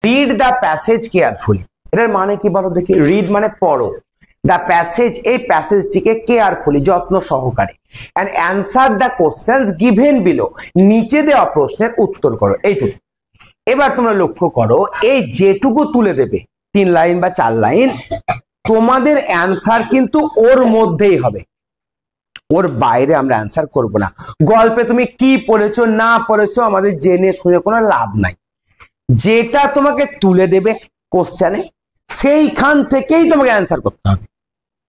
Read the passage carefully, এটার মানে কি বলো দেখি? রিড মানে পড়ো, দ্য প্যাসেজ এই প্যাসেজটিকে কেয়ারফুলি যত্ন সহকারে, and answer the questions given below, নিচে দেওয়া প্রশ্নের উত্তর করো, এইটুকু। এবার তোমরা লক্ষ্য করো, এই যেটুকু তুলে দেবে 3 লাইন বা 4 লাইন, তোমাদের অ্যান্সার কিন্তু ওর মধ্যেই হবে, ওর বাইরে আমরা অ্যান্সার করব না। গল্পে তুমি কি পড়েছো না পড়েছো আমাদের জেনে শুনে কোনো লাভ নাই, যেটা তোমাকে তুলে দেবে কোশ্চেনে সেইখান থেকেই তোমাকে অ্যান্সার করতে হবে।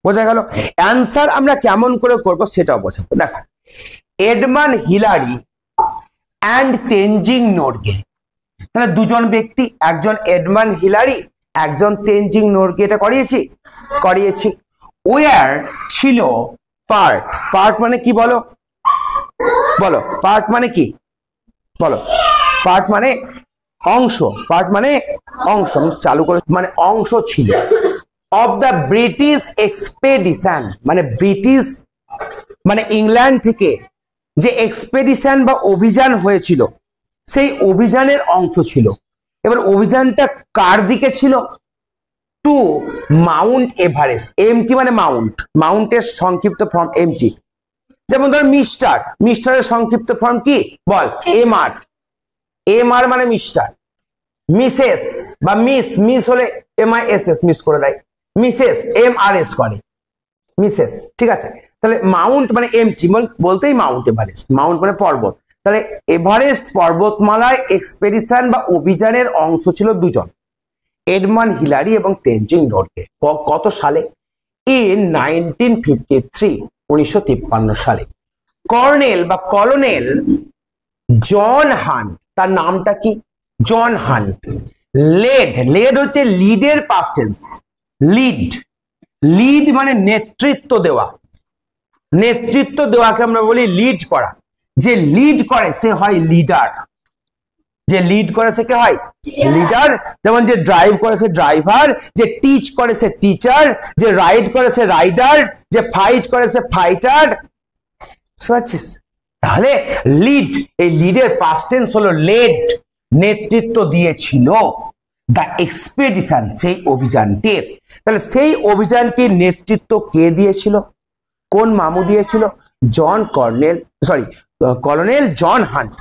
বোঝা গেল? অ্যান্সার আমরা কেমন করে করব সেটাও বোঝাবো। দেখো, Edmund Hillary and Tenzing Norgay, তাহলে দুজন ব্যক্তি, একজন এডমান্ড হিলারি, একজন তেনজিং নোরগে, এটা করিয়েছি। ওয়ার ছিল পার্ট, পার্ট মানে কি বলো? পার্ট মানে কি বলো? পার্ট মানে অংশ, পার্ট মানে অংশ, চালু করে মানে অংশ ছিল। অফ দ্য ব্রিটিশ এক্সপেডিশন, মানে ব্রিটিশ মানে ইংল্যান্ড থেকে যে এক্সপেডিশন বা অভিযান হয়েছিল সেই অভিযানের অংশ ছিল। এবার অভিযানটা কার দিকে ছিল? To Mount Everest. এমটি মানে মাউন্ট, মাউন্টের সংক্ষিপ্ত ফর্ম এমটি। যেমন ধর মিস্টারের সংক্ষিপ্ত ফর্ম কি বল? এমআর। এমআর মানে মিস্টার। মিসেস বা মিস হলে MISS মিস করে দেয়, মিসেস MRS করে মিসেস, ঠিক আছে? তাহলে মাউন্ট মানে এমটি বলতেই মাউন্ট এভারেস্ট, মাউন্ট মানে পর্বত। তাহলে এভারেস্ট পর্বতমালায় এক্সপেডিশন বা অভিযানের অংশ ছিল দুজন, এডমান্ড হিলারি এবং তেনজিং নোরগে। কত সালে? ইন 1953, 1953 সালে। কলোনেল জন হান্ট, তার নামটা কি? জন হান্ট। লেড হচ্ছে লিডের পাস্ট টেন্স, লিড মানে নেতৃত্ব দেওয়া, নেতৃত্ব দেওয়াকে আমরা বলি লিড করা। যে লিড করে সে হয় লিডার, যে লিড করে সে কে হয়? লিডার। যেমন যে ড্রাইভ করে সে ড্রাইভার, যে টিচ করে সে টিচার, যে রাইড করে সে রাইডার, যে ফাইট করে সে ফাইটার। তাহলে লিড, এই লিডের পাস্ট টেন্স হলো লেড, নেতৃত্ব দিয়েছিল দ্য এক্সপেডিশন, সেই অভিযানটির। তাহলে সেই অভিযানটির নেতৃত্ব কে দিয়েছিল? কোন মামু দিয়েছিল? কলোনেল জন হান্ট,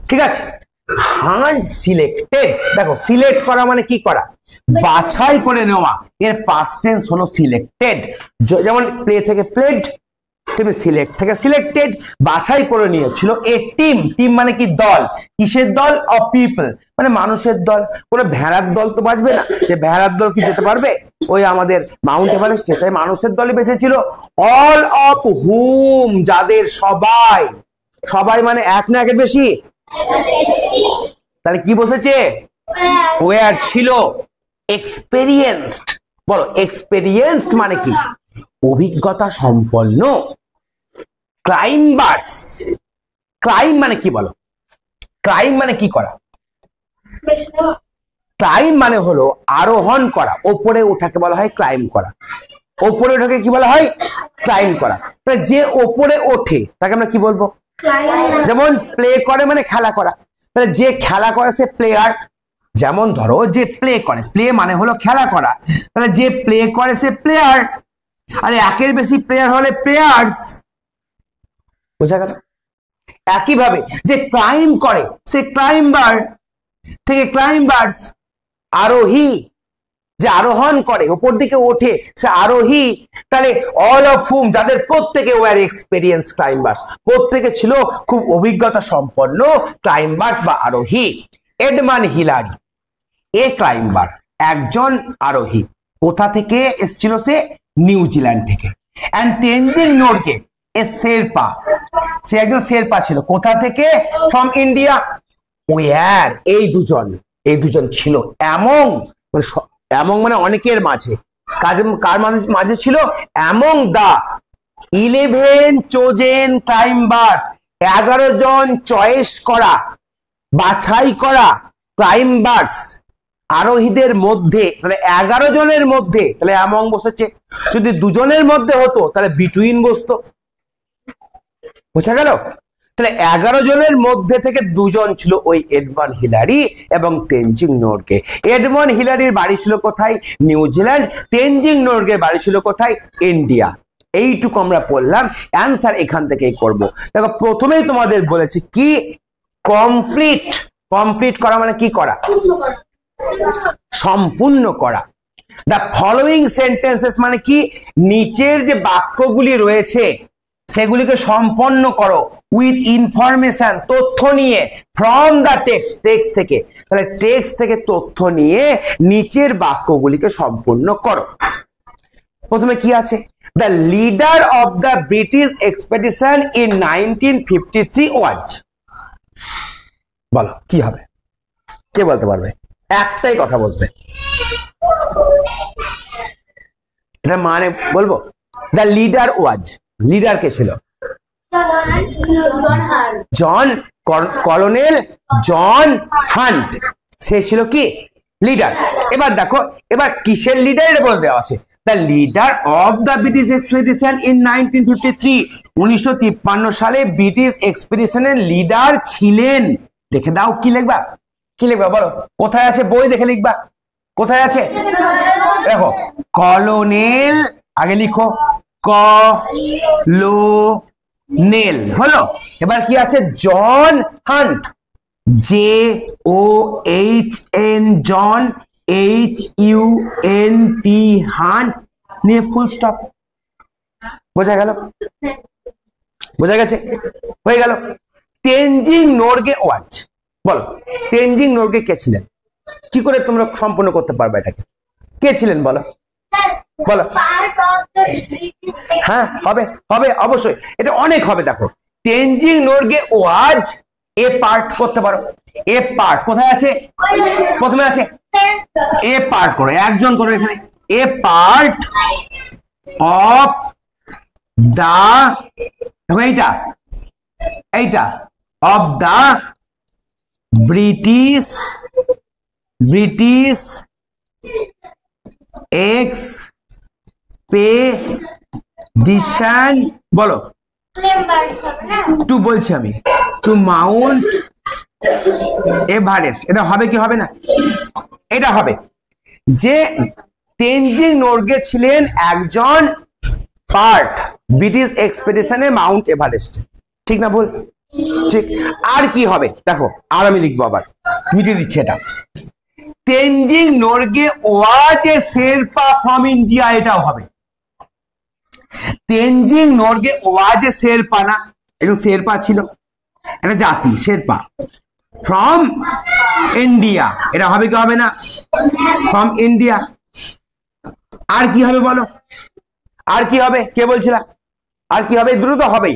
ঠিক আছে? হান্ট সিলেক্টেড, দেখো সিলেক্ট করা মানে কি করা? বাছাই করে নেওয়া, এর পাস্ট টেন্স হলো সিলেক্টেড। যেমন প্লে থেকে প্লেড, তুমি সিলেক্ট থেকে সিলেক্টেড, বাছাই করে নিয়েছিল এ টিম। টিম মানে কি? দল। কিসের দল? অফ পিপল, মানে মানুষের দল। কোনো ভেড়ার দল তো বাঁচবে না, যে ভেড়ার দল কি যেতে পারবে ওই আমাদের মাউন্ট এভারেস্টে? তাই মানুষের দলই বেঁচেছিল। অল অফ হুম, যাদের সবাই, সবাই মানে এক না একের বেশি? তাহলে কি বসেছে? ওয়ার ছিল এক্সপেরিয়েন্সড, বলো এক্সপেরিয়েন্সড মানে কি? অভিজ্ঞতা সম্পন্ন। ক্লাইম্বার্স, ক্লাইম মানে কি বলো? ক্লাইম মানে কি করা? ক্লাইম মানে হলো আরোহণ করা, ওপরে ওঠাকে বলা হয় ক্লাইম করা। ওপরে ওঠাকে কি বলা হয়? ক্লাইম করা। তাহলে যে ওপরে ওঠে তাকে আমরা কি বলবো? যেমন প্লে করে মানে খেলা করা, তাহলে যে খেলা করে সে প্লেয়ার। যেমন ধরো যে প্লে করে, প্লে মানে হলো খেলা করা, তাহলে যে প্লে করে সে প্লেয়ার, আর একের বেশি প্লেয়ার হলে প্লেয়ার্স। বোঝা গেল? একইভাবে যে ক্লাইম করে সে ক্লাইম্বার থেকে ক্লাইম্বার্স। আরোহী, যে আরোহণ করে উপর দিকে ওঠে সে আরোহী। তাহলে অল অফ হুম, যাদের প্রত্যেকে ওয়ার এক্সপেরিয়েন্স ক্লাইম্বার্স, প্রত্যেকে ছিল খুব অভিজ্ঞতা সম্পন্ন ক্লাইম্বার্স বা আরোহী। এডমান্ড হিলারি এ ক্লাইম্বার, একজন আরোহী। কোথা থেকে এসেছিল সে? নিউজিল্যান্ড থেকে। এন্ড তেনজিং নোরগে এ শেরপা, সে একজন শেরপা ছিল। কোথা থেকে? From India. ওয়ার, এই দুজন ছিল এমং মানে অনেকের মাঝে, কার মাঝে ছিল? অ্যামং দা 11 চোজেন ক্লাইম্বার্স, 11 জন চয়েস করা, বাছাই করা ক্লাইম্বার্স, আরোহীদের মধ্যে। তাহলে 11 জনের মধ্যে, তাহলে অ্যামং বসেছে। যদি দুজনের মধ্যে হতো তাহলে বিটুইন বসতো। বোঝা গেল? তাহলে 11 জনের মধ্যে থেকে 2 জন ছিল ওই এডমন্ড হিলারি এবং তেনজিং নোরগে। এডমন্ড হিলারির বাড়ি ছিল কোথায়? নিউজিল্যান্ড। তেনজিং নোরগের বাড়ি ছিল কোথায়? ইন্ডিয়া। এইটুকু আমরা পড়লাম, অ্যান্সার এখান থেকেই করব। দেখো প্রথমেই তোমাদের বলেছি কি, কমপ্লিট। কমপ্লিট করা মানে কি করা? সম্পূর্ণ করা। দ্য ফলোইং সেন্টেন্সেস মানে কি, নিচের যে বাক্যগুলি রয়েছে সেগুলিকে সম্পন্ন করো উইথ ইনফরমেশন, তথ্য নিয়ে, ফ্রম দ্য টেক্সট, টেক্সট থেকে। তাহলে টেক্সট থেকে তথ্য নিয়ে নিচের বাক্যগুলিকে সম্পূর্ণ করো। প্রথমে কি আছে? The leader of the British expedition in 1953 ওয়াজ। বলো কি হবে? কে বলতে পারবে? একটাই কথা বসবে, এটা মানে বলবো। দ্য লিডার ওয়াজ, লিডার কে ছিল? জন, কলোনেল জন হান্ট, সে ছিল কি লিডার। এবার দেখো, এবার কিসের লিডার এটা বলে দেওয়া আছে। The leader of the British expedition in 1953, 1953 সালে ব্রিটিশ এক্সপেডিশনের লিডার ছিলেন। দেখে দাও কি লিখবা, কি লিখবা বলো? কোথায় আছে? বই দেখে লিখবা। কোথায় আছে দেখো, কলোনেল, আগে লিখো কলোনেল, হলো। এবার কি আছে? জন হান্ট, JOHN, জন, HUNT, হান্ট, নিয়ে ফুল স্টপ। বোঝা গেল? বোঝা গেছে? হয়ে গেল। তেনজিং নোরগে ওয়াজ, বলো তেনজিং নোরগে কে ছিলেন? কি করে তোমরা সম্পূর্ণ করতে পারবে এটাকে? কে ছিলেন বলো? বলো। হ্যাঁ হবে, হবে অবশ্যই, এটা অনেক হবে। দেখো তেনজিং নোরগে ওয়াজ এ পার্ট করতে পারো। এ পার্ট কোথায় আছে? প্রথমে আছে এ পার্ট করো, একজন করো এখানে। এ পার্ট অফ দা, দেখো এইটা, এইটা অফ দা ব্রিটিশ এক্সপেডিশন, বলো টু, বলছি আমি, টু মাউন্ট এভারেস্ট। এটা হবে কি হবে না? এটা হবে। যে তেনজিং নোরগে ছিলেন একজন পার্ট ব্রিটিশ এক্সপেডিশনে মাউন্ট এভারেস্টে, ঠিক না ভুল? ঠিক। আর কি হবে দেখো, আর আমি লিখবো, আবার মিটিয়ে দিচ্ছি এটা। তেনজিং নোরগে ওয়াজ এ শেরপা ফ্রম ইন্ডিয়া, এটাও হবে। তেনজিং নোরগে ওয়াজ এ শেরপা, না এটা শেরপা ছিল, এটা জাতি শেরপা, ফ্রম ইন্ডিয়া, এটা হবে কি হবে না? From India. আর কি হবে বলো? আর কি হবে? কে বলছিলা? আর কি হবে? দ্রুত হবেই,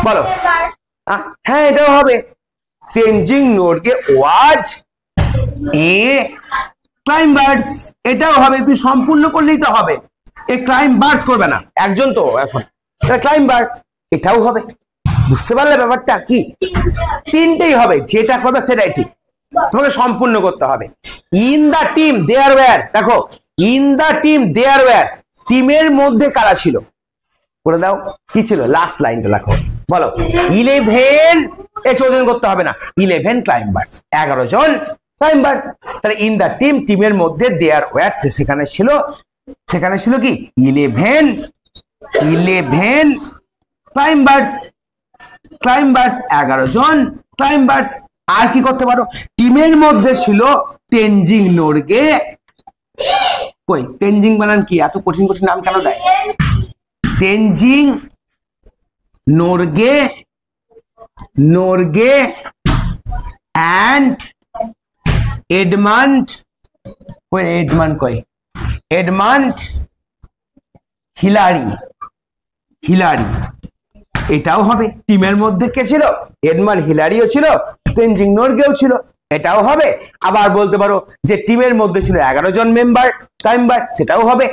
বলো। হ্যাঁ এটাও হবে। তেনজিং নোরগে ওয়াজ এ ক্লাইম্বার্স, এটাও হবে। তুই সম্পূর্ণ করলেই তো হবে, এ ক্লাইম্বার্স করবে না, একজন তো এখন ক্লাইম্বার, এটাও হবে। বুঝতে পারলে ব্যাপারটা কি? তিনটেই হবে, যেটা করবে সেটাই ঠিক, তোমাকে সম্পূর্ণ করতে হবে। In the team there were, দেখো in the team there were, টিমের মধ্যে কারা ছিল? করে দাও, কি ছিল? লাস্ট লাইনটা লেখো, বলো। 11, এ চোজন করতে হবে না, 11 ক্লাইম্বার্স, 11 জন ক্লাইম্বার্স। তাহলে ইন দা টিম, টিমের মধ্যে দেয়ার ওয়্যার, সেখানে ছিল, সেখানে ছিল কি 11 ক্লাইম্বার্স, ক্লাইম্বার্স 11 জন ক্লাইম্বার্স। আর কি করতে পারো? টিমের মধ্যে ছিল তেনজিং নোরগে, কই তেনজিং বানান কি? এত কঠিন কঠিন নাম কেন দেয়? তেনজিং নোরগে, নোরগে অ্যান্ড এডমন্ড, কই এডমন্ড, কই এডমন্ড হিলারি, হিলারি, এটাও হবে। টিমের মধ্যে কে ছিল? এডমন্ড হিলারিও ছিল, তেনজিং নোরগেও ছিল, এটাও হবে। আবার বলতে পারো যে টিমের মধ্যে ছিল 11 জন মেম্বার ক্লাইম্বার, সেটাও হবে।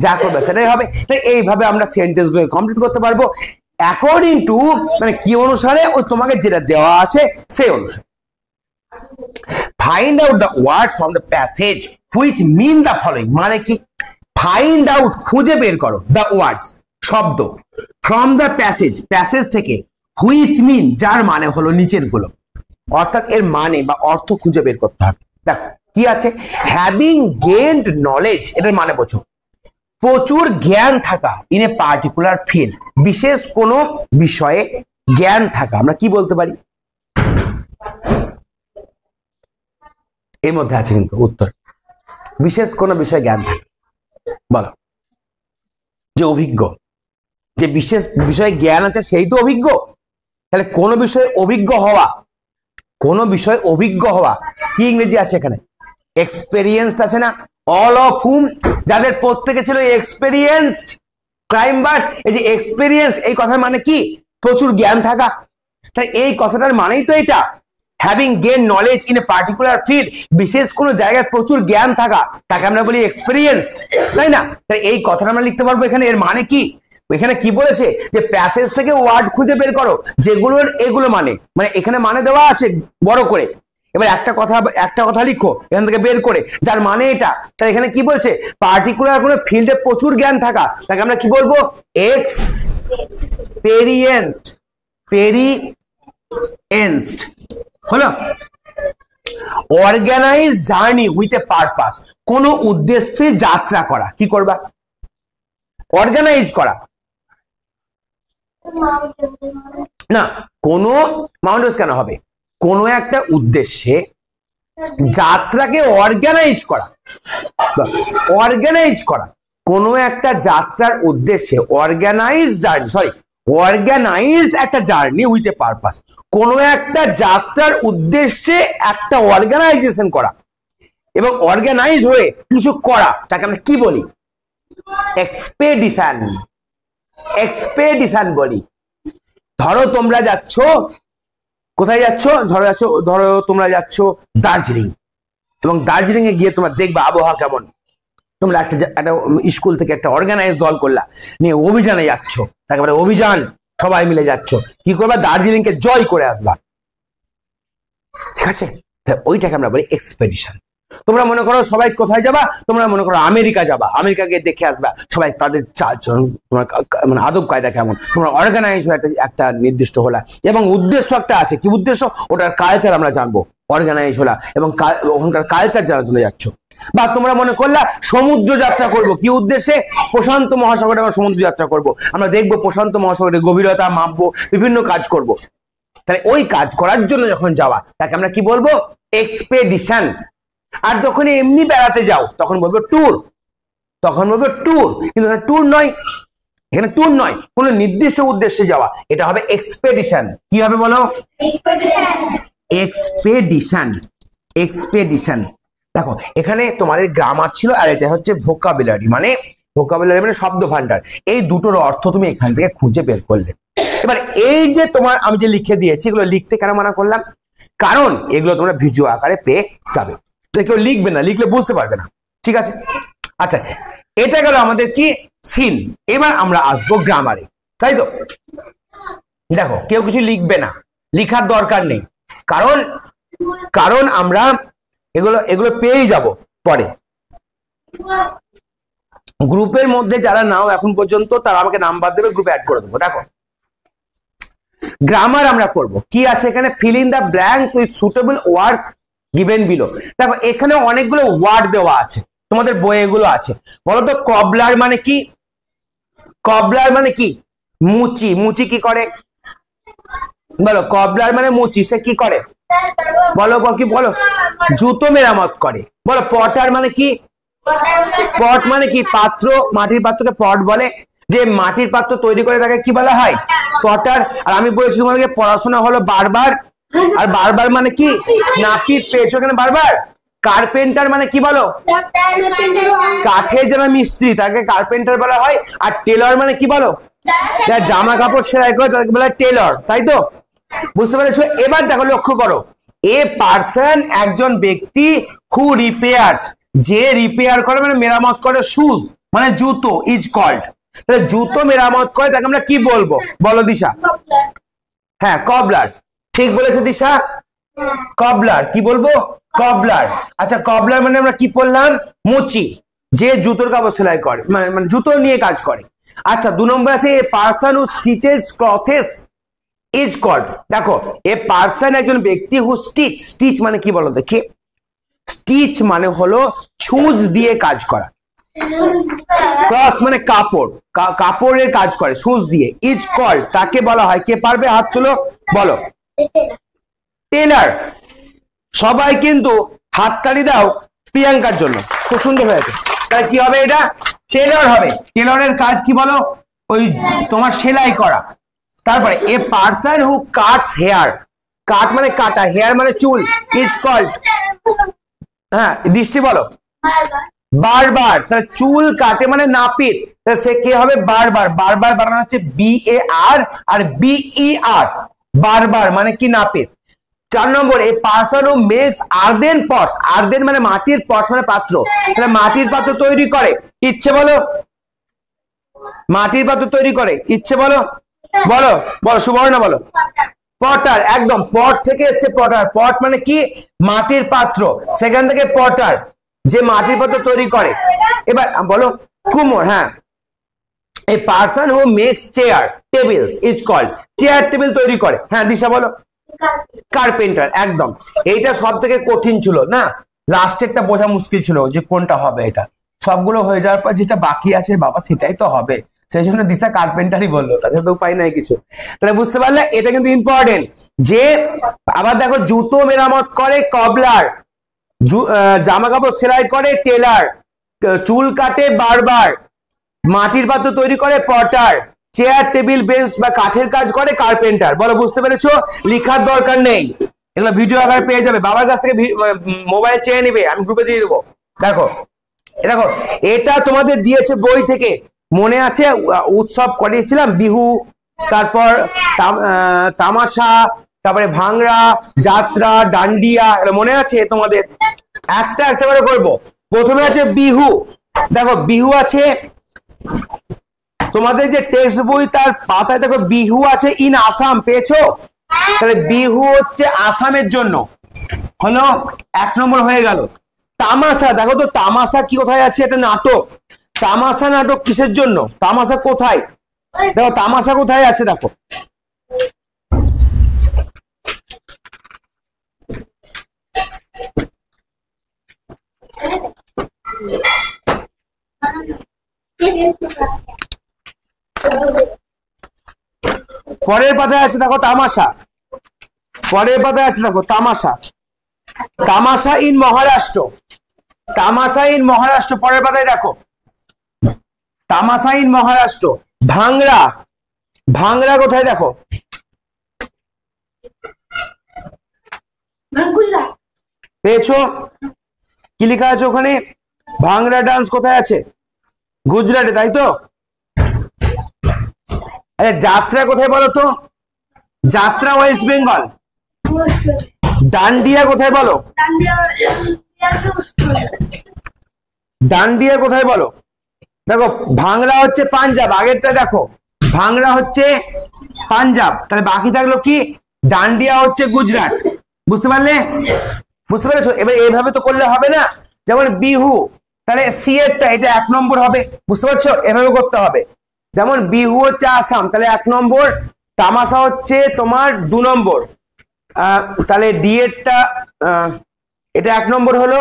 যা করবে সেটাই হবে। তাই এইভাবে আমরা সেন্টেন্স গুলো কমপ্লিট করতে পারবো অ্যাকর্ডিং টু, মানে কি অনুসারে? ওই তোমাকে যেটা দেওয়া আছে সেই অনুসারে। Find out the words from the passage which mean the following, মানে কি? ফাইন্ড আউট, খুঁজে বের করো, দ্য ওয়ার্ডস, শব্দ, ফ্রম দ্য প্যাসেজ, প্যাসেজ থেকে, হুইচ মিন, যার মানে হলো নিচের গুলো, অর্থাৎ এর মানে বা অর্থ খুঁজে বের করতে হবে। দেখো কি আছে, হ্যাভিং গেইনড নলেজ, এটার মানে বোঝো প্রচুর জ্ঞান থাকা, ইন এ পার্টিকুলার ফিল্ড, বিশেষ কোনো বিষয়ে জ্ঞান থাকা, আমরা কি বলতে পারি? এর মধ্যে আছে কিন্তু উত্তর, বিশেষ কোনো বিষয়ে জ্ঞান থাকে। বলো, যে অভিজ্ঞ, যে বিশেষ বিষয়ে জ্ঞান আছে সেই তো অভিজ্ঞ। তাহলে কোন বিষয়ে অভিজ্ঞ হওয়া, কোন বিষয়ে অভিজ্ঞ হওয়া কি ইংরেজি আছে এখানে? এক্সপেরিয়েন্সড আছে না? অল অফ হুম, যাদের প্রত্যেকে ছিল এক্সপেরিয়েন্সড ক্লাইম্বার্স। এই যে এক্সপেরিয়েন্স, এই কথার মানে কি? প্রচুর জ্ঞান থাকা। তাই এই কথাটার মানেই তো এটা, having gain knowledge in a particular field, বিশেষ কোনো জায়গায় প্রচুর জ্ঞান থাকা, তাকে আমরা বলি এক্সপেরিয়েন্সড, তাই না? তাই এই কথাটা আমরা লিখতে পারবো এখানে। এর মানে কি? এখানে কি বলেছে যে প্যাসেজ থেকে ওয়ার্ড খুঁজে বের করো যেগুলোর এগুলো মানে, মানে এখানে মানে দেওয়া আছে বড় করে। এবার একটা কথা লিখো এখান থেকে বের করে, যার মানে এটা। তাই এখানে কি বলছে? পার্টিকুলার কোনো ফিল্ডে প্রচুর জ্ঞান থাকা, তাকে আমরা কি বলবো? এক্সপেরিয়েন্সড, পেরিয়েন্সড হলো। Organise journey with a purpose, কোন উদ্দেশ্যে যাত্রা করা, কি করবা? অর্গানাইজ করা না, কোন মাউন্টেন্স কেন হবে? কোন একটা উদ্দেশ্যে যাত্রাকে অর্গানাইজ করা, অর্গানাইজ করা, কোন একটা যাত্রার উদ্দেশ্যে অর্গানাইজ জার্নি, সরি অর্গানাইজড একটা জার্নি উইথ এ পারপাস, কোন একটা যাত্রার উদ্দেশ্যে একটা অর্গানাইজেশন করা এবং অর্গানাইজ হয়ে কিছু করা, তাকে আমরা কি বলি? এক্সপেডিশন, এক্সপেডিশন বলি। ধরো তোমরা যাচ্ছ, কোথায় যাচ্ছ? ধরো তোমরা যাচ্ছ দার্জিলিং, এবং দার্জিলিং এ গিয়ে তোমরা দেখবে আবহাওয়া কেমন। তোমরা একটা স্কুল থেকে একটা অর্গানাইজ দল করলা, নিয়ে অভিযানে যাচ্ছ, তাকে বলে অভিযান, সবাই মিলে যাচ্ছ, কি করবা? দার্জিলিং কে জয় করে আসবা, ঠিক আছে? ওইটাকে আমরা বলি এক্সপেডিশন। তোমরা মনে করো সবাই কোথায় যাবা? তোমরা মনে করো আমেরিকা যাবা, আমেরিকাকে দেখে আসবা, সবাই তাদের চালচলন, তোমার মানে আদব কায়দা কেমন, তোমরা অর্গানাইজ হয়ে একটা নির্দিষ্ট হলা এবং উদ্দেশ্য একটা আছে। কি উদ্দেশ্য? ওটার কালচার আমরা জানবো, অর্গানাইজ হলা এবং ওখানকার কালচার জানার জন্য যাচ্ছ। বা তোমরা মনে করলা সমুদ্র যাত্রা করব, কি উদ্দেশ্যে? প্রশান্ত মহাসাগরে আমরা সমুদ্র যাত্রা করব, আমরা দেখবো প্রশান্ত মহাসাগরের গভীরতা মাপবো, বিভিন্ন কাজ করব। তাহলে ওই কাজ করার জন্য যখন যাওয়া, তাকে আমরা কি বলবো? এক্সপেডিশন। আর যখন এমনি বেড়াতে যাও তখন বলবো ট্যুর, তখন বলবো ট্যুর। কিন্তু ট্যুর নয়, এখানে ট্যুর নয়, কোন নির্দিষ্ট উদ্দেশ্যে যাওয়া, এটা হবে এক্সপেডিশন। কি হবে বলো? Expedition, expedition. দেখো এখানে তোমাদের গ্রামার ছিল, আর এটা হচ্ছে ভোকাবুলারি, মানে ভোকাবুলারি মানে শব্দ ভান্ডার। এই দুটোর অর্থ তুমি এখান থেকে খুঁজে বের করলে। এবার এই যে তোমার আমি যে লিখে দিয়েছি, এগুলো লিখতে কেন মানা করলাম? কারণ এগুলো তোমরা ভিডিও আকারে পেয়ে যাবে, কেউ লিখবে না, লিখলে বুঝতে পারবে না, ঠিক আছে? আচ্ছা, এটা গেল আমাদের কি সিন। এবার আমরা আসবো গ্রামারে, তাই তো? দেখো কেউ কিছু লিখবে না, লিখার দরকার নেই, কারণ আমরা এগুলো পেয়েই যাব পরে। গ্রুপের মধ্যে যারা নাও এখন পর্যন্ত, তারা আমাকে নাম্বার দেবে, গ্রুপে অ্যাড করে দেবো। দেখো গ্রামার আমরা করব, কি আছে এখানে? Fill in the blanks with suitable words given below. দেখো এখানে অনেকগুলো ওয়ার্ড দেওয়া আছে, তোমাদের বইয়ে এগুলো আছে। বলো তো কবলার মানে কি? কবলার মানে কি? মুচি। মুচি কি করে? বলো, কবলার মানে মুচি, সে কি করে? বলো কি? বলো, জুতো মেরামত করে। বলো পটার মানে কি? পট মানে কি? পাত্র, মাটির পাত্রকে পট বলে। যে মাটির পাত্র তৈরি করে তাকে কি বলা হয়? পটার। আর আমি বলেছি তোমাকে পড়াশোনা হলো বারবার, আর বারবার মানে কি? নাপিত পেয়েছো এখানে বারবার। কার্পেন্টার মানে কি বলো? কাঠের যারা মিস্ত্রি তাকে কার্পেন্টার বলা হয়। আর টেলর মানে কি বলো? যারা জামা কাপড় সেলাই করে তাকে বলা হয় টেলর, তাই তো? বুঝতে পেরেছো? এবার দেখো, লক্ষ্য করো, এ পার্সন একজন ব্যক্তি, হু রিপেয়ার্স, যে রিপেয়ার করে মানে মেরামত করে, শুজ মানে জুতো, ইজ কল্ড। তাহলে জুতো মেরামত করে তাকে আমরা কি বলবো? বলো দিশা। হ্যাঁ, কবলার। ঠিক বলেছে দিশা, কবলার। কি বলবো? কবলার। আচ্ছা, কবলার মানে আমরা কি বললাম? মুচি, যে জুতোর কাপড় সেলাই করে, মানে জুতো নিয়ে কাজ করে। আচ্ছা, 2 নম্বর আছে person who stitches clothes is called, দেখো এ পার্সন একজন ব্যক্তি হু স্টিচ, স্টিচ মানে কি বলো দেখি, স্টিচ মানে হলো ছুঁচ দিয়ে কাজ করা, ক্লথ মানে কাপড়, কাপড়ের কাজ করে সুচ দিয়ে, ইজ কল্ড তাকে বলা হয়, কে পারবে হাত তুলো বলো, টেলার। সবাই কিন্তু হাততালি দাও প্রিয়াঙ্কার জন্য, খুব সুন্দর হয়েছে। তাহলে কি হবে এটা, টেলার হবে। টেলারের কাজ কি বলো, ওই তোমার সেলাই করা। তারপরে a person who cuts hair, cut মানে কাটা, হেয়ার মানে চুল, ইজ কল্ড, হ্যাঁ দৃষ্টি বলো বারবার, তাহলে চুল কাটে মানে নাপিত, সে কে হবে বারবার, বারবার বানানো হচ্ছে BAR আর BER, বারবার মানে কি নাপিত। 4 নম্বর a person who makes earthen pots, earthen মানে মাটির, পটস মানে পাত্র, তাহলে মাটির পাত্র তৈরি করে, ইচ্ছে বলো, মাটির পাত্র তৈরি করে, ইচ্ছে বলো বলো বলো সুবর্ণা বলো, পটার, একদম পট থেকে এসছে পটার, পট মানে কি মাটির পাত্র, সেখান থেকে পটার যে মাটির পাত্র তৈরি করে। এবার বলো কুমোর, হ্যাঁ a person who makes chair tables is called, chair table তৈরি করে, হ্যাঁ দিশা বলো কার্পেন্টার, একদম। এইটা সব থেকে কঠিন ছিল না, লাস্টেরটা বোঝা মুশকিল ছিল যে কোনটা হবে, এটা সবগুলো হয়ে যাওয়ার পর যেটা বাকি আছে বাবা সেটাই তো হবে, সেই জন্য দিশা কার্পেন্টারই বললো, তাছাড়া তো উপায় নাই কিছু। তাহলে বুঝতে পারলে এটা কিন্তু ইম্পর্টেন্ট। যে আবার দেখো জুতো মেরামত করে কবলার, জামা কাপড় সেলাই করে টেলার, চুল কাটে বারবার, মাটির পাত্র তৈরি করে পটার, চেয়ার টেবিল বেঞ্চ বা কাঠের কাজ করে কার্পেন্টার। বলো বুঝতে পেরেছো, লিখার দরকার নেই, এগুলো ভিডিও আকারে পেয়ে যাবে, বাবার কাছ থেকে মোবাইল চেয়ে নিবে, আমি গ্রুপে দিয়ে দেবো। দেখো দেখো এটা তোমাদের দিয়েছে বই থেকে, মনে আছে উৎসব করিয়েছিলাম, বিহু, তারপর তামাশা, তারপরে ভাংড়া, যাত্রা, ডান্ডিয়া, এটা মনে আছে তোমাদের? একটা একটা করে করবো। প্রথমে আছে বিহু, দেখো বিহু আছে তোমাদের যে টেক্সট বই তার পাতায়, দেখো বিহু আছে ইন আসাম, পেয়েছো? তাহলে বিহু হচ্ছে আসামের জন্য, হলো 1 নম্বর হয়ে গেল। তামাশা, দেখো তো তামাশা কি কোথায় আছে, এটা নাটক, তামাশা নাটক কিসের জন্য, তামাশা কোথায়, দেখো তামাশা কোথায় আছে দেখো, পরের পাতায় আছে দেখো তামাশা, পরের পাতায় আছে দেখো তামাশা, তামাশা ইন মহারাষ্ট্র, তামাশা ইন মহারাষ্ট্র, পরের পাতায় দেখো তামাশা ইন মহারাষ্ট্র। ভাংড়া, ভাংড়া কোথায় দেখো, পেয়েছো? কি লেখা আছে ওখানে, ভাংড়া ডান্স কোথায় আছে, গুজরাটে, তাই তো? আরে যাত্রা কোথায় বলো তো, যাত্রা ওয়েস্ট বেঙ্গল। ডান্ডিয়া কোথায় বলো, ডান্ডিয়া কোথায় বলো, দেখো ভাংড়া হচ্ছে পাঞ্জাব, আগেরটা দেখো ভাংড়া হচ্ছে পাঞ্জাব, তাহলে বাকি থাকলো কি, ডান্ডিয়া হচ্ছে গুজরাট। বুঝতে পারলে, বুঝতে পেরেছো? এবার এইভাবে তো করলে হবে না, যেমন বিহু, তাহলে সি এরটা এটা 1 নম্বর হবে, বুঝতে পারছো? এভাবে করতে হবে, যেমন বিহু হচ্ছে আসাম, তাহলে 1 নম্বর, তামাশা হচ্ছে তোমার 2 নম্বর, তাহলে ডি এরটা এটা 1 নম্বর হলো,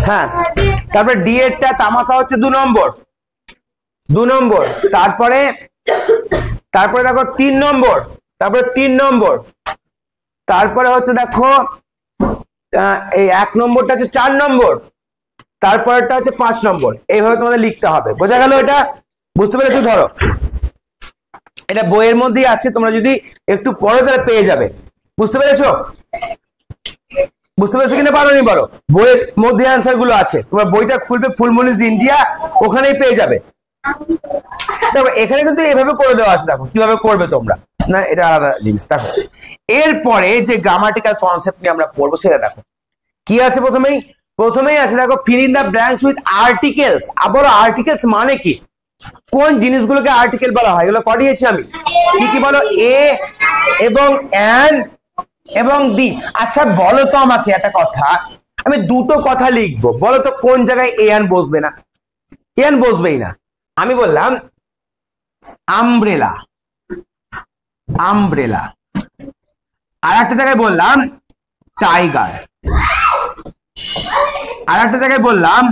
হ্যাঁ তারপরে ডি এরটা তামাশা হচ্ছে 2 নম্বর, 2 নম্বর, তারপরে তারপরে দেখো 3 নম্বর, তারপরে 3 নম্বর, তারপরে হচ্ছে দেখো এই 1 নম্বরটা হচ্ছে 4 নম্বর, তারপরটা হচ্ছে 5 নম্বর, এইভাবে তোমাদের লিখতে হবে। বোঝা গেল এটা? বুঝতে পেরেছো? ধরো এটা বইয়ের মধ্যেই আছে, তোমরা যদি একটু পড়ো তাহলে পেয়ে যাবে। বুঝতে পেরেছো? বুঝতে পেরেছো কিনা পারোনি বলো? বইয়ের মধ্যে অ্যান্সার গুলো আছে, তোমরা বইটা খুলবে ফুলমনিজ ইন্ডিয়া, ওখানেই পেয়ে যাবে। দেখো এখানে কিন্তু এভাবে করে দেওয়া আছে, দেখো কিভাবে করবে তোমরা, না এটা আলাদা জিনিস। দেখো এরপরে যে গ্রামাটিক্যাল কনসেপ্ট নিয়ে আমরা পড়বো সেটা দেখো কি আছে। প্রথমেই আছে দেখো fill in the blanks with articles. আবার আর্টিকেলস মানে কি, কোন জিনিসগুলোকে আর্টিকেল বলা হয়, এগুলো পড়িয়েছি আমি। কি কি বলো, এ এবং অ্যান এবং দি। আচ্ছা বলো তো আমাকে একটা কথা, আমি দুটো কথা লিখবো, বলো তো কোন জায়গায় এ অ্যান বসবে না? এ অ্যান বসবেই না। আমি বললাম আমব্রেলা, আমব্রেলা। আর একটা জায়গায় বললাম টাইগার। আর একটা জায়গায় বললাম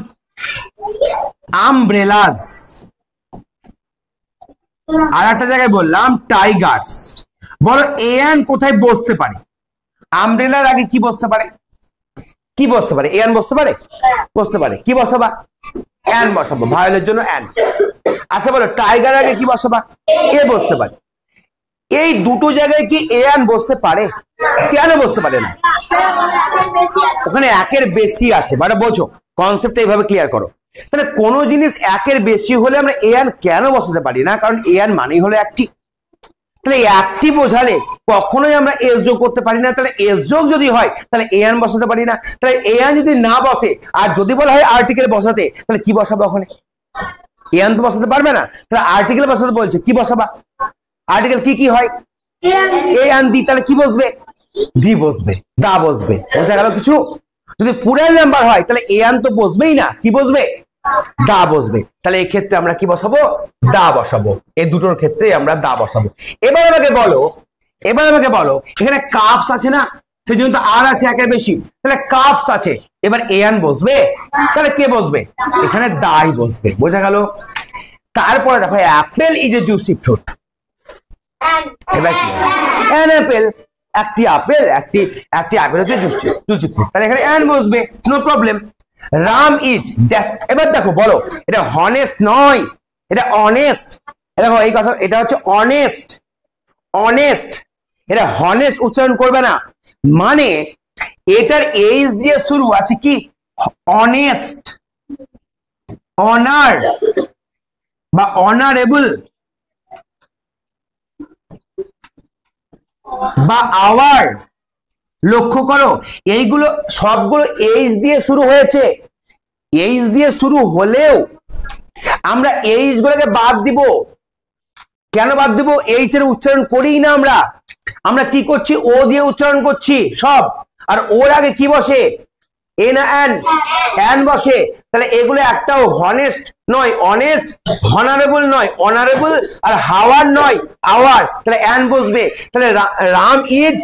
আমব্রেলাস। আর একটা জায়গায় বললাম টাইগার্স। বলো এন কোথায় বসতে পারে? আমব্রেলার আগে কি বসতে পারে? কি বসতে পারে? এন বসতে পারে? বসতে পারে। কি বসাবা? এন বসাবো, ভায়োলের জন্য এন। আচ্ছা বলো টাইগার আগে কি বসাবা? এ বসতে পারে। এই দুটো জায়গায় কি এন বসতে পারে? কেন বসতে পারে না? ওখানে একের বেশি আছে, মানে বোঝো কনসেপ্টটা এইভাবে ক্লিয়ার করো। তাহলে কোন জিনিস একের বেশি হলে আমরা এন কেন বসাতে পারি না? কারণ এন মানেই হলো একটি। তাহলে একটি বোঝালে কখনোই আমরা এস যোগ করতে পারি না। তাহলে এস যোগ যদি হয় তাহলে এন বসাতে পারি না। তাহলে এন যদি না বসে আর যদি বলা হয় আর্টিকেল বসাতে, তাহলে কি বসাবো? ওখানে এন তো বসাতে পারবে না। তাহলে আর্টিকেল বসাতে বলছে, কি বসাবা? আর্টিকেল কি কি হয়? এ এন দি। তাহলে কি বসবে? ডি বসবে, দা বসবে। বোঝা গেল কিছু? যদি পুরান নাম্বার হয় তাহলে এন তো বসবেই না, কি বসবে? দা বসবে। তাহলে এই ক্ষেত্রে আমরা কি বসাবো? দা বসাবো। এই দুটোর ক্ষেত্রে আমরা দা বসাবো। এবার আমাকে বলো এখানে কাপস আছে না, সেই জন্য তো আর আছে একের বেশি, তাহলে কাপস আছে। এবার এন বসবে, তাহলে কে বসবে? এখানে দাই বসবে। বোঝা গেল? তারপরে দেখো apple is a juicy fruit. এবার কি? অ্যান অ্যাপেল, একটি আপেল, একটি আপেল হচ্ছে জুসি ফ্রুট। তাহলে এখানে অ্যান বসবে, no problem. Ram is dash. এবার দেখো বলো এটা হনেস্ট নয়, এটা অনেস্ট। দেখো এই কথা, এটা হচ্ছে অনেস্ট। অনেস্ট, এটা হনেস্ট উচ্চারণ করবে না। মানে এটার এইচ দিয়ে শুরু আছে কি? অনেস্ট, অনার বা অনারেবল বা আওয়ার। লক্ষ্য করো এইগুলো সবগুলো এইচ দিয়ে শুরু হয়েছে। এইচ দিয়ে শুরু হলেও আমরা এইচ গুলোকে বাদ দিব। কেন বাদ দিব? এইচ এর উচ্চারণ করি না আমরা। আমরা কি করছি? ও দিয়ে উচ্চারণ করছি সব। আর ওর আগে কি বসে? এ না এন? এন বসে। তাহলে এগুলো একটাও হনেস্ট নয়, অনেস্ট, হনারেবল নয়, অনারেবল, আর হাওয়ার নয়, আওয়ার। তাহলে এন বসবে। তাহলে Ram is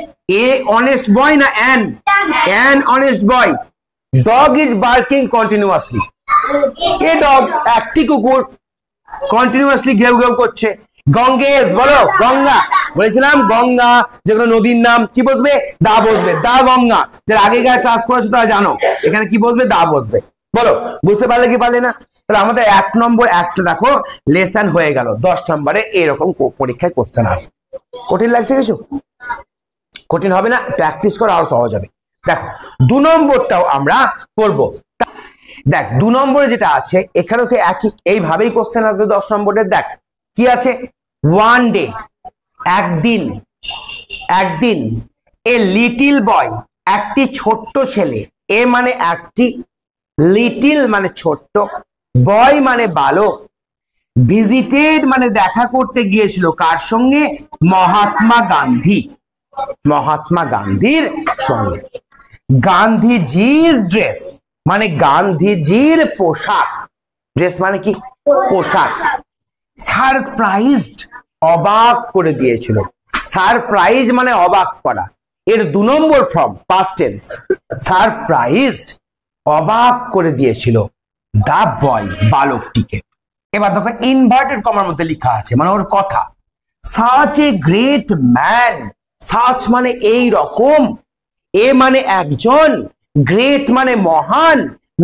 a honest boy না an? An honest boy. Dog is barking continuously. A dog, একটি কুকুর, কন্টিনিউয়াসলি ঘেউ ঘেউ করছে। গঙ্গেশ, বলো গঙ্গা। বলেছিলাম গঙ্গা যেগুলো নদীর নাম, কি বসবে? দা বসবে। দা গঙ্গা, যারা আগেকার ক্লাস করেছে তারা জানো এখানে কি বসবে? দা বসবে। বলো বুঝতে পারলে কি পারলে না? তাহলে আমাদের 1 নম্বর একটা দেখো লেসন হয়ে গেল। 10 নম্বরে এরকম পরীক্ষায় কোশ্চেন আসবে। কঠিন লাগছে কিছু? কঠিন হবে না, প্র্যাকটিস করো আরো সহজ হবে। দেখো 2 নম্বরটাও আমরা করব। দেখ 2 নম্বরে যেটা আছে এখানেও সে একই এইভাবেই কোশ্চেন আসবে 10 নম্বরের। দেখ কি আছে? ওয়ান ডে, একদিন। একদিন। এ লিটিল বয়, একটি ছোট্ট ছেলে। এ মানে একটি, লিটিল মানে ছোট্ট, বয় মানে বালক। ভিজিটেড মানে দেখা করতে গিয়েছিল কার সঙ্গে? মহাত্মা গান্ধী। মহাত্মা গান্ধীর সঙ্গে। গান্ধীজির ড্রেস মানে গান্ধীজির পোশাক। ড্রেস মানে কি? পোশাক। সারপ্রাইজড, অবাক করে দিয়েছিল। সারপ্রাইজ মানে অবাক করা। এর 2 নম্বর ফর্ম পাস্ট টেন্স। সারপ্রাইজড, অবাক করে দিয়েছিল দা বয়, বালকটিকে। এবার দেখো ইনভার্টেড কমার মধ্যে লেখা আছে, মানে ওর কথা। Such a great man. Such মানে এই রকম, এ মানে একজন, গ্রেট মানে মহান,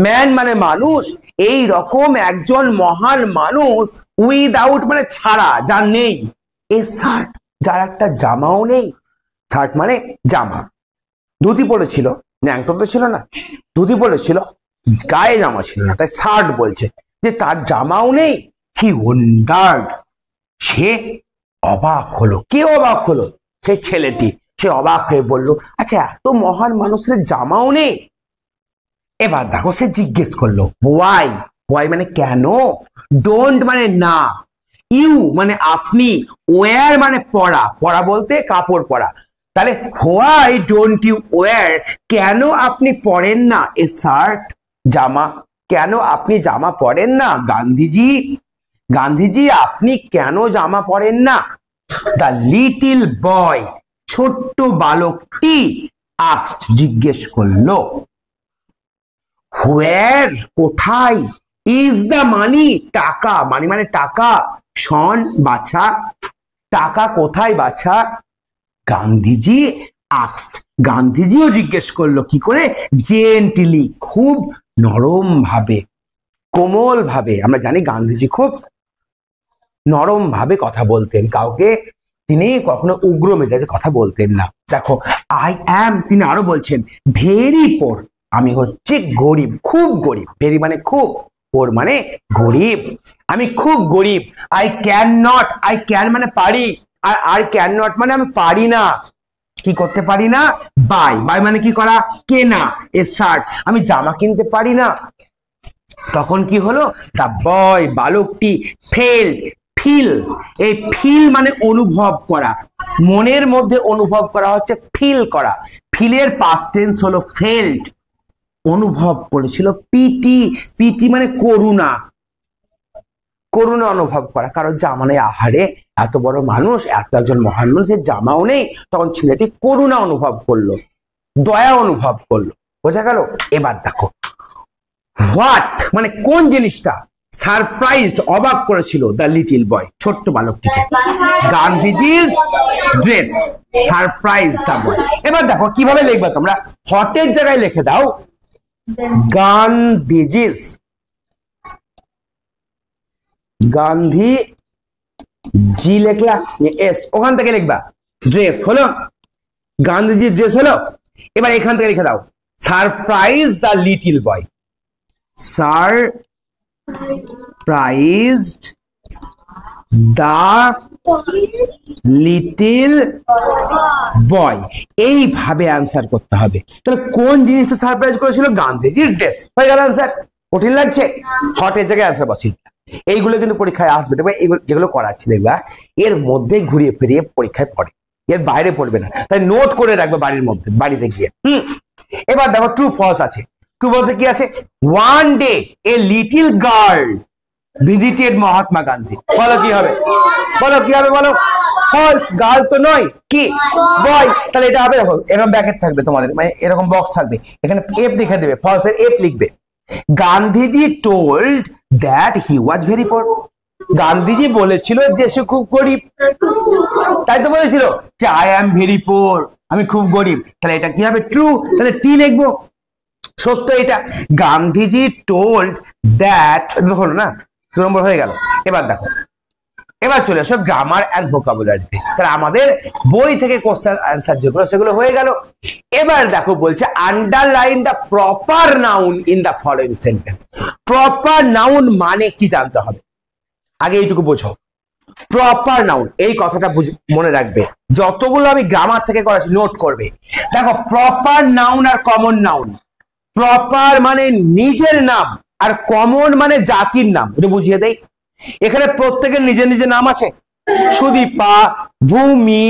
ম্যান মানে মানুষ। এই রকম একজন মহান মানুষ, উইদাউট মানে ছাড়া, যার নেই এ শার্ট, যার একটা জামাও নেই। শার্ট মানে জামা। ধুতি পরেছিল, ন্যাংটো তো ছিল না, ধুতি পরেছিল, গায়ে জামা ছিল না, তাই শার্ট বলছে যে তার জামাও নেই। হি ওয়ান্ডার্ড, সে অবাক হলো। কে অবাক হলো? সে ছেলেটি। সে অবাক হয়ে বলল, আচ্ছা এত মহান মানুষের জামাও নেই। এবার দেখো সে জিজ্ঞেস করলো ওয়াই। ওয়াই মানে কেন, ডোন্ট মানে না, ইউ মানে আপনি, ওয়ার মানে পরা, পরা বলতে কাপড় পরা। তাহলে হোয়াই ডোন্ট ইউ ওয়ার, কেন আপনি পরেন না এ শার্ট, জামা, কেন আপনি জামা পরেন না? গান্ধীজি, গান্ধীজি আপনি কেন জামা পরেন না? দ্য লিটিল বয়, ছোট্ট বালকটি, আস্কড, জিজ্ঞেস করলো, হোয়ার, কোথায়, ইজ দ্য মানি, টাকা, মানি মানে টাকা, শন, বাছা, টাকা কোথায় বাছা, গান্ধীজি আস্কড, গান্ধীজিও জিজ্ঞেস করলো, কি করে, জেন্টলি, খুব নরম ভাবে, কোমল ভাবে। আমরা জানি গান্ধীজি খুব নরম ভাবে কথা বলতেন, কাউকে তিনি কখনো উগ্র মেজাজে কথা বলতেন না। দেখো, আই অ্যাম, তিনি আরো বলছেন, ভেরি পোর, আমি হচ্ছে গরিব, খুব গরিব, ভেরি মানে খুব, পোর মানে গরিব, আমি খুব গরিব। I can not, I can মানে পারি, আর আই ক্যান নট মানে আমি পারি না, কি করতে পারি না, বাই, বাই মানে কি করা, কেনা, এ শার্ট, আমি জামা কিনতে পারি না। তখন কি হলো, দা বয়, বালকটি, ফেল্ড, ফিল, এই ফিল মানে অনুভব করা, মনের মধ্যে অনুভব করা হচ্ছে ফিল করা, ফিলের পাস্ট টেন্স হলো ফেল্ড, অনুভব করেছিল, পিটি, পিটি মানে করুণা, করুণা অনুভব করা, কারণ জামা নেই, আহারে এত বড় মানুষ, এত একজন মহান মানুষের জামাও নেই, তখন ছেলেটি করুণা অনুভব করলো, দয়া অনুভব করলো, বোঝা গেল। এবার দেখো, হোয়াট মানে কোন জিনিসটা সারপ্রাইজড, অবাক করেছিল, দ্য লিটিল বয়, ছোট্ট বালকটিকে, গান্ধীজির ড্রেস, সারপ্রাইজ দ্য বয়। এবার দেখো কিভাবে লিখবে তোমরা, হটের জায়গায় লিখে দাও গান্ধীজিস, গান্ধী জি লিখলা, এস ওখান থেকে লিখবা, ড্রেস হলো, গান্ধীজির ড্রেস হলো। এবার এখান থেকে লিখে দাও surprise the little boy, surprised the little boy, এইভাবে আনসার করতে হবে। তাহলে কোন জিনিসটা সারপ্রাইজ করেছিল, গান্ধীজির ড্রেস, হয়ে গেল আনসার। কঠিন লাগছে, হটের জায়গায় আনসার বসিয়ে, এইগুলো কিন্তু পরীক্ষায় আসবে, দেখবে এইগুলো যেগুলো করাচ্ছি দেখবা এর মধ্যে ঘুরিয়ে ফিরিয়ে পরীক্ষায় পড়ে, এর বাইরে পড়বে না, তাই নোট করে রাখবে বাড়ির মধ্যে, বাড়িতে গিয়ে। এবার দেখো ট্রু ফলস আছে, ট্রু ফলসে কি আছে, one day a little girl visited Mahatma Gandhi, বলো কি হবে, বলো কি হবে, বলো, ফলস, গার্ল তো নয়, কি বয়, তাহলে এটা হবে, দেখো এরকম ব্র্যাকেট থাকবে তোমাদের, মানে এরকম বক্স থাকবে, এখানে এফ লিখে দেবে, ফলসের এফ লিখবে। Gandhiji told that he was very poor, Gandhiji বলেছিল যে সে খুব গরিব, তাই তো বলেছিল যে আই অ্যাম ভেরি পোর, আমি খুব গরিব, তাহলে এটা কি হবে, ট্রু, তাহলে টি লিখবো, সত্য এটা। গান্ধীজি টোল্ড দ্যাট, হলো না, 2 নম্বর হয়ে গেল। এবার দেখো, এবার চলে আসো গ্রামার অ্যান্ড ভোকাবুলারিতে, তাহলে আমাদের বই থেকে কোশ্চেন অ্যান্সার যেগুলো সেগুলো হয়ে গেল। এবার দেখো বলছে underline the proper noun in the following sentence, proper noun মানে কি জানতে হবে, আগে এইটুকু বোঝো। প্রপার নাউন, এই কথাটা মনে রাখবে, যতগুলো আমি গ্রামার থেকে করাচ্ছি নোট করবে। দেখো প্রপার নাউন আর কমন নাউন, প্রপার মানে নিজের নাম, আর কমন মানে জাতির নাম, এটা বুঝিয়ে দেই। এখানে প্রত্যেকের নিজের নিজের নাম আছে, সুদীপা, ভূমি,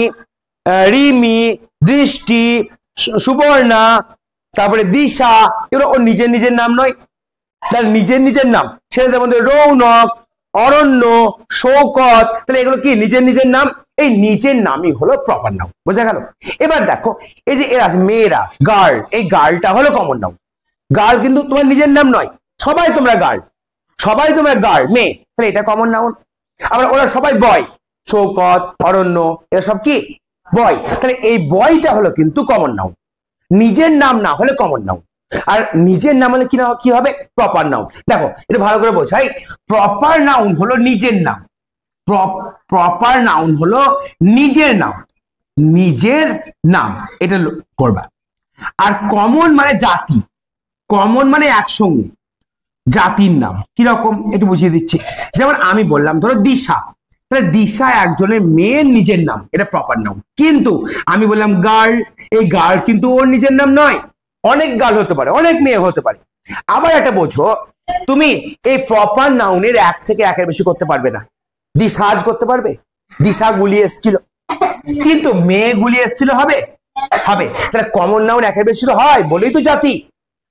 রিমি, দৃষ্টি, সুবর্ণা, তারপরে দিশা, এগুলো ওর নিজের নিজের নাম নয়, তাহলে নিজের নিজের নাম, ছেলেদের মধ্যে রৌনক, অরণ্য, শৌকত, তাহলে এগুলো কি নিজের নিজের নাম, এই নিজের নামই হলো প্রপার নাউন, বোঝা গেল। এবার দেখো এই যে এর আছে মেয়েরা, গার্ল, এই গার্লটা হলো কমন নাউন, গার্ল কিন্তু তোমার নিজের নাম নয়, সবাই তোমরা গার্ল, সবাই তোমরা গার্ল, মেয়ে, তাহলে এটা কমন নাউন। আবার ওরা সবাই বয়, শৌকত, অরণ্য, এরা সব কি বয়, তাহলে এই বয়টা হলো কিন্তু কমন নাউন, নিজের নাম না হলে কমন নাউন, আর নিজের নাম হলে কি হবে, প্রপার নাউন। দেখো এটা ভালো করে বোঝাই, প্রপার নাউন হলো নিজের নাম, প্রপার নাউন হলো নিজের নাম, নিজের নাম, এটা করবা। আর কমন মানে জাতি, কমন মানে একসঙ্গে, জাতির নাম কিরকম একটু বুঝিয়ে দিচ্ছি। যেমন আমি বললাম ধরো দিশা, তাহলে দিশা একজনের মেয়ের নিজের নাম, এটা প্রপার নাউন। কিন্তু আমি বললাম গার্ল, এই গার্ল কিন্তু ওর নিজের নাম নয়, অনেক গার্ল হতে পারে, অনেক মেয়ে হতে পারে। আবার একটা বোঝো, তুমি এই প্রপার নাউনের 1 থেকে 1-এর বেশি করতে পারবে না। দিশাজ করতে পারবে, দিশা গুলিয়ে এসেছিল, কিন্তু মেয়ে গুলিয়ে এসেছিল, হবে, হবে। তাহলে কমন নাউন 1-এর বেশি হয় বলেই তো জাতি।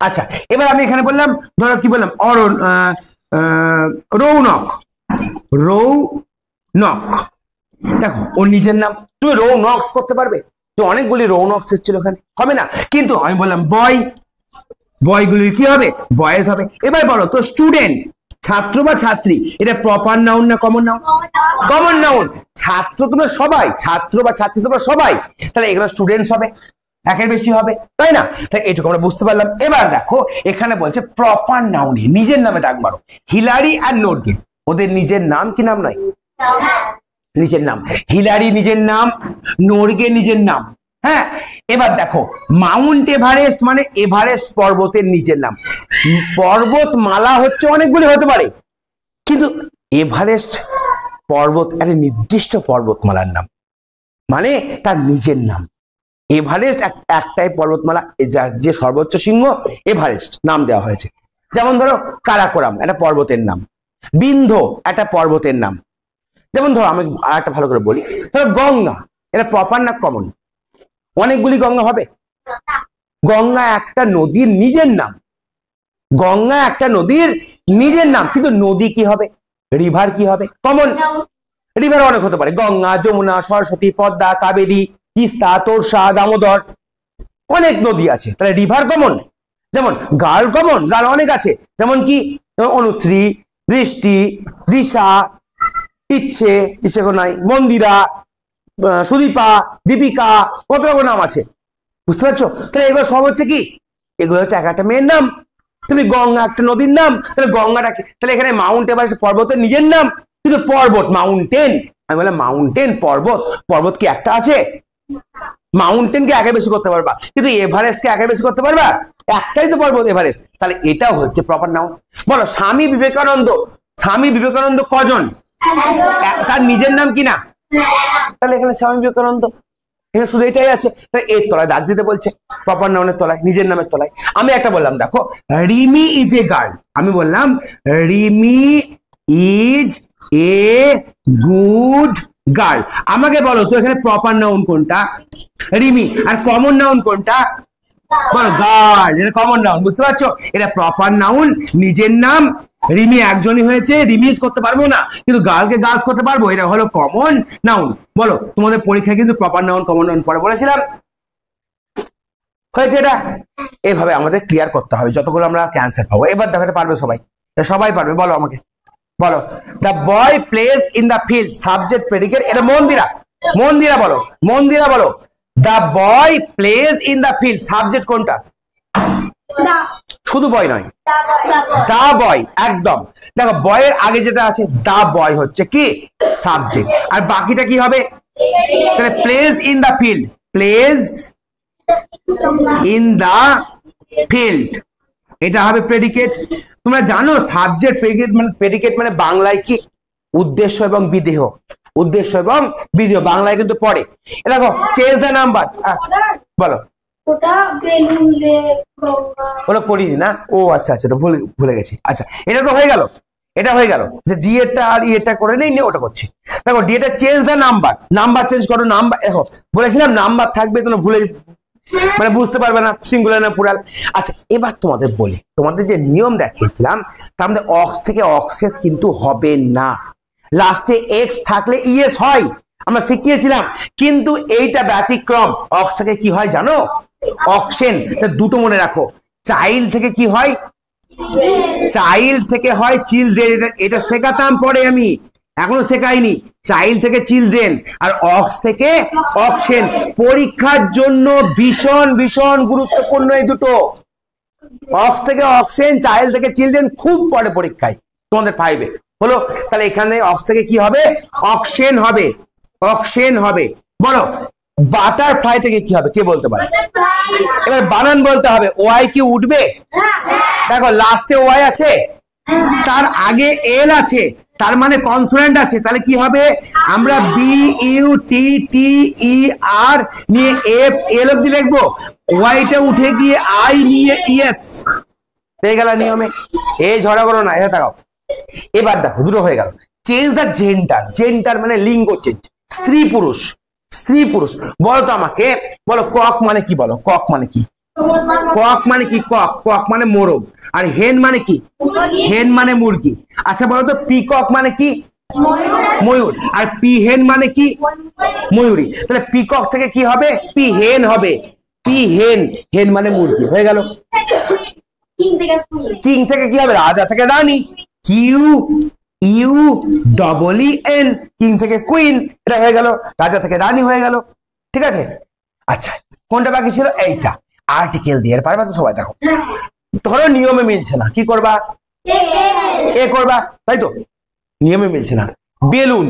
আচ্ছা এবার আমি এখানে বললাম ধরো কি বললাম, রৌনক, রৌনক, দেখো ওর নিজের নাম, তুমি রো নক্স করতে পারবে? তো অনেকগুলি রো নক্স এসেছিল ওখানে, হবে না? কিন্তু আমি বললাম বয়, বয়গুলির কি হবে? বয়েজ হবে। এবার বলো তো স্টুডেন্ট, ছাত্র বা ছাত্রী, এটা প্রপার নাউন না কমন নাউন? Common noun. ছাত্র তোমরা সবাই, ছাত্র বা ছাত্রী তোমরা সবাই, তাহলে এগুলো স্টুডেন্টস হবে, একের বেশি হবে, তাই না? তাই এটুকু আমরা বুঝতে পারলাম। এবার দেখো এখানে বলছে প্রপার নাউনে নিজের নামে ডাক মারো। হিলারি আর নোরগে ওদের নিজের নাম কি নাম নয়? নিজের নাম। হিলারি নিজের নাম, নোরগে নিজের নাম। হ্যাঁ, এবার দেখো মাউন্ট এভারেস্ট মানে এভারেস্ট পর্বতের নিজের নাম। পর্বতমালা হচ্ছে অনেকগুলি হতে পারে, কিন্তু এভারেস্ট পর্বত একটা নির্দিষ্ট পর্বতমালার নাম, মানে তার নিজের নাম। এভারেস্ট একটাই পর্বতমালা, যে সর্বোচ্চ শৃঙ্গ এভারেস্ট নাম দেওয়া হয়েছে। যেমন ধরো কারাকোরাম একটা পর্বতের নাম, বিন্ধ্য একটা পর্বতের নাম। যেমন ধরো আমি আর একটা ভালো করে বলি, ধরো গঙ্গা, এটা প্রপার না কমন? অনেকগুলি গঙ্গা হবে। গঙ্গা একটা নদীর নিজের নাম, গঙ্গা একটা নদীর নিজের নাম, কিন্তু নদী কি হবে? রিভার কি হবে? কমন। রিভার অনেক হতে পারে, গঙ্গা, যমুনা, সরস্বতী, পদ্মা, কাবেরী, তিস্তা, তোরসা, দামোদর, অনেক নদী আছে, তাহলে রিভার কমন। যেমন গার্ল কমন, গার্ল অনেক আছে, যেমন কি অনুশ্রী, দৃষ্টি, দিশা, ইচ্ছে, ইচ্ছে নাই, মন্দিরা, সুদীপা, দীপিকা, কত রকম নাম আছে, বুঝতে পারছো? তাহলে এগুলো সব হচ্ছে কি? এগুলো হচ্ছে এক একটা মেয়ের নাম। তুমি গঙ্গা একটা নদীর নাম, তাহলে গঙ্গাটা কি? তাহলে এখানে মাউন্ট এভারেস্ট পর্বতের নিজের নাম, কিন্তু পর্বত মাউন্টেন, আমি বললাম মাউন্টেন পর্বত, পর্বত কি একটা আছে? মাউন্টেন কে একে বেশি করতে পারবা, কিন্তু এভারেস্ট কে একে বেশি করতে পারবা? একটাই তো পর্বত এভারেস্ট, তাহলে এটাও হচ্ছে প্রপার নাউন। বলো স্বামী বিবেকানন্দ, স্বামী বিবেকানন্দ কজন? তার নিজের নাম কি না? তাহলে এখানে স্বামী বিবেকানন্দ, এখানে শুধু এটাই আছে। এর তলায় দাগ দিতে বলছে, প্রপার নাউনের তলায়, নিজের নামের তলায়। আমি একটা বললাম দেখো, রিমি ইজ এ গার্ল, আমি বললাম Rimi is a good girl. আমাকে বলো তো এখানে প্রপার নাউন কোনটা? রিমি। আর কমন নাউন কোনটা? বলো গার্ল, এটা কমন নাউন, বুঝতে পারছো? এটা প্রপার নাউন, নিজের নাম। রিমি একজনই হয়েছে, রিমি করতে পারবো না, কিন্তু গার্লকে গার্লস করতে পারবো, এটা হলো কমন নাউন। বলো তোমাদের পরীক্ষায় কিন্তু প্রপার নাউন কমন নাউন পরে বলেছিলাম, হয়েছে এটা? এভাবে আমাদের ক্লিয়ার করতে হবে যতগুলো আমরা ক্যান্সার পাবো। এবার দেখো এটা পারবে সবাই, সবাই পারবে। বলো আমাকে, বলো the boy plays in the field, subject predicate, এটা মন্দিরা, মন্দিরা বলো, মন্দিরা বলো। The boy plays in the field, subject কোনটা? শুধু বয় নয়, দা বয়, একদম। দেখো বয়ের আগে যেটা আছে দা বয় হচ্ছে কি সাবজেক্ট, আর বাকিটা কি হবে? তাহলে plays in the field, plays in the field, এটা হবে প্রেডিকেট। তোমরা জানো সাবজেক্ট প্রেডিকেট মানে বাংলায় কি? উদ্দেশ্য এবং বিধেয়, উদ্দেশ্য এবং বিধেয় বাংলায় কিন্তু পড়ে। দেখো চেঞ্জ দ্য নাম্বার, বলো। ওটা পড়িনি না? ও আচ্ছা আচ্ছা, ভুলে গেছি। আচ্ছা এটা তো হয়ে গেল, এটা হয়ে গেল যে ডি এরটা আর ইয়েটা করে নেই, ওটা করছি। দেখো ডি এটা change the number, number change করো। নাম্বার দেখো বলেছিলাম নাম্বার থাকবে, কোনো ভুলে মানে বুঝতে পারবে না সিঙ্গুলার না প্লুরাল। আচ্ছা এবার তোমাদের বলি, তোমাদের যে নিয়ম দেখিয়েছিলাম তার মধ্যে অক্স থেকে অক্সেস কিন্তু হবে না, লাস্টে এক্স থাকলে ইএস হয়, আমরা শিখিয়েছিলাম। কিন্তু এইটা ব্যতিক্রম, অক্স থেকে কি হয় জানো? অক্সেন। দুটো মনে রাখো, চাইল্ড থেকে কি হয়? চাইল্ড থেকে হয় চিলড্রেন, এটা শেখাতাম পরে, আমি এখনো শেখাইনি। চাইল্ড থেকে চিলড্রেন আর অক্স থেকে অক্সেন। পরীক্ষার জন্য ভীষণ ভীষণ গুরুত্বপূর্ণ এই দুটো, অক্স থেকে অক্সেন, চাইল্ড থেকে চিলড্রেন, খুব পরে পরীক্ষায় তোমাদের পাইবে। হলো তাহলে এখানে অক্স থেকে কি হবে? অক্সেন হবে, অক্সেন হবে। বলো বাটারফ্লাই থেকে কি হবে? কে বলতে পারে? এবার বানান বলতে হবে। ওয়াই কি উঠবে? দেখো লাস্টে ওয়াই আছে, তার আগে এল আছে, তার মানে কনসোনেন্ট আছে, তাহলে কি হবে? আমরা বি ইউ টি টি ই আর নিয়ে এফ এল অব্দি লিখবো, ওয়াইটা উঠে গিয়ে আই নিয়ে ইএস, পেয়ে গেল নিয়মে। এই ঝগড়া করো না, এটা তাকাও। এবার দেখো দুটো হয়ে গেল। চেঞ্জ দ্য জেন্ডার, জেন্ডার মানে লিঙ্গ চেঞ্জ, স্ত্রী পুরুষ, স্ত্রী পুরুষ। বলো তো আমাকে, বলো কক মানে কি? বলো কক মানে কি? কক মানে কি? কক, কক মানে মোরগ। আর হেন মানে কি? হেন মানে মুরগি। আচ্ছা বলো তো পিকক মানে কি? ময়ূর। আর পিহেন মানে কি? ময়ূরী। তাহলে পিকক থেকে কি হবে? পিহেন হবে। পিহেন, হেন মানে মুরগি, হয়ে গেল। কিং থেকে কি হবে? রাজা থেকে রানী, Q U double E N, king থেকে কুইন, এটা হয়ে গেল। রাজা থেকে রানী হয়ে গেল, ঠিক আছে। আচ্ছা, কোনটা বাকি ছিল? এইটা, আর্টিকেল দিয়ে। এর পারবে তো সবাই? দেখো, ধরো নিয়মে মিলছে না, কি করবা? এ করবা, তাই তো? নিয়মে মিলছে না। বেলুন,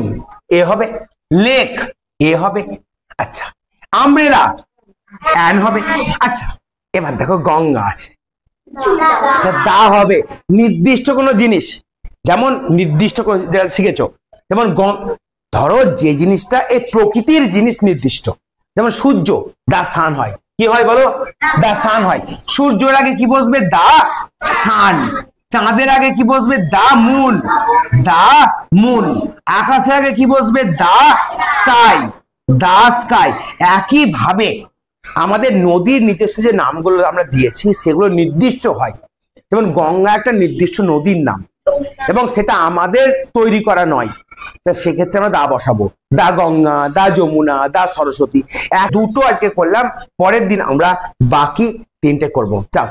এ হবে। লেক, এ হবে। আচ্ছা, আমব্রেলা, অ্যান হবে। আচ্ছা, এবার দেখো গঙ্গা আছে, দা হবে। নির্দিষ্ট কোনো জিনিস, যেমন নির্দিষ্ট শিখেছো, যেমন ধরো যে জিনিসটা এই প্রকৃতির জিনিস নির্দিষ্ট, যেমন সূর্য, দা সান হয়। কি হয় বলো? দা সান হয়। সূর্যের আগে কি বসবে? দা সান। চাঁদের আগে কি বসবে? The moon, the moon. আকাশের আগে কি বসবে? The sky, the sky. একই ভাবে আমাদের নদীর নিজস্ব যে নামগুলো আমরা দিয়েছি সেগুলো নির্দিষ্ট হয়। যেমন গঙ্গা একটা নির্দিষ্ট নদীর নাম, এবং সেটা আমাদের তৈরি করা নয়, তা সেক্ষেত্রে আমরা দা বসাবো। দা গঙ্গা, দা যমুনা, দা সরস্বতী। দুটো আজকে করলাম, পরের দিন আমরা বাকি তিনটে করবো। চা